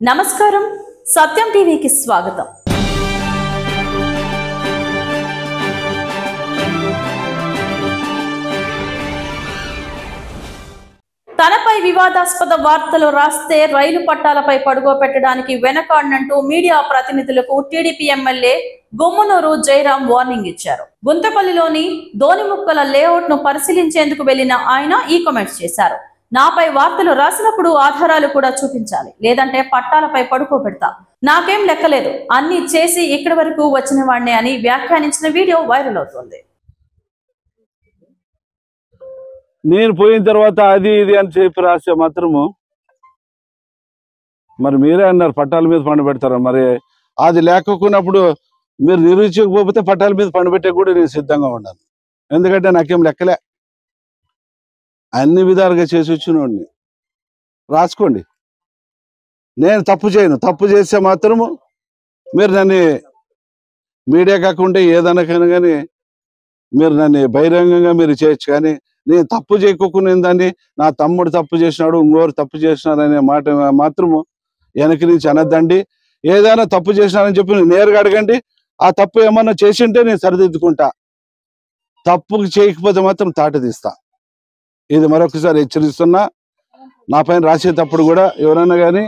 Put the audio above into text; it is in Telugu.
నమస్కారం సత్యం టీవీకి స్వాగతం। తనపై వివాదాస్పద వార్తలు రాస్తే రైలు పట్టాలపై పడుకోబెట్టడానికి వెనకాడనంటూ మీడియా ప్రతినిధులకు టీడీపీ ఎమ్మెల్యే గుమ్మనూరు జయరాం వార్నింగ్ ఇచ్చారు। గుంతపల్లిలోని ధోనిముక్కల లేఅవుట్ ను పరిశీలించేందుకు వెళ్లిన ఆయన ఈ కామెంట్స్ చేశారు। నాపై వార్తలు రాసినప్పుడు ఆధారాలు కూడా చూపించాలి, లేదంటే పట్టాలపై పడుకోబెడతా, నాకేం లెక్కలేదు, అన్ని చేసి ఇక్కడి వరకు వచ్చిన వాడినే అని వ్యాఖ్యానించిన వీడియో వైరల్ అవుతోంది। నేను పోయిన తర్వాత అది ఇది అని చెప్పి రాస్తే మాత్రము మరి మీరే అన్నారు పట్టాల మీద పండబెడతారు। మరి అది లేకపోయినప్పుడు మీరు నిరూపించకపోతే పట్టాల మీద పండబెట్టే కూడా నేను సిద్ధంగా ఉన్నాను। ఎందుకంటే నాకేం లెక్కలే, అన్ని విధాలుగా చేసి వచ్చినోడిని రాసుకోండి। నేను తప్పు చేయను, తప్పు చేస్తే మాత్రము మీరు నన్ను మీడియా కాకుండా ఏదైనా కానీ మీరు నన్ను బహిరంగంగా మీరు చేయొచ్చు, కానీ నేను తప్పు చేయకోకుండా దాన్ని నా తమ్ముడు తప్పు చేసినాడు ఇంకోరు తప్పు చేసినారు అనే మాట మాత్రము వెనక నుంచి అనద్దండి। ఏదైనా తప్పు చేసినారని చెప్పి నేరుగా అడగండి, ఆ తప్పు ఏమన్నా చేసింటే నేను సరిదిద్దుకుంటా, తప్పు చేయకపోతే మాత్రం తాట తీస్తా। ఇది మరొకసారి హెచ్చరిస్తున్నా। నా పైన రాసేటప్పుడు కూడా ఎవరైనా కానీ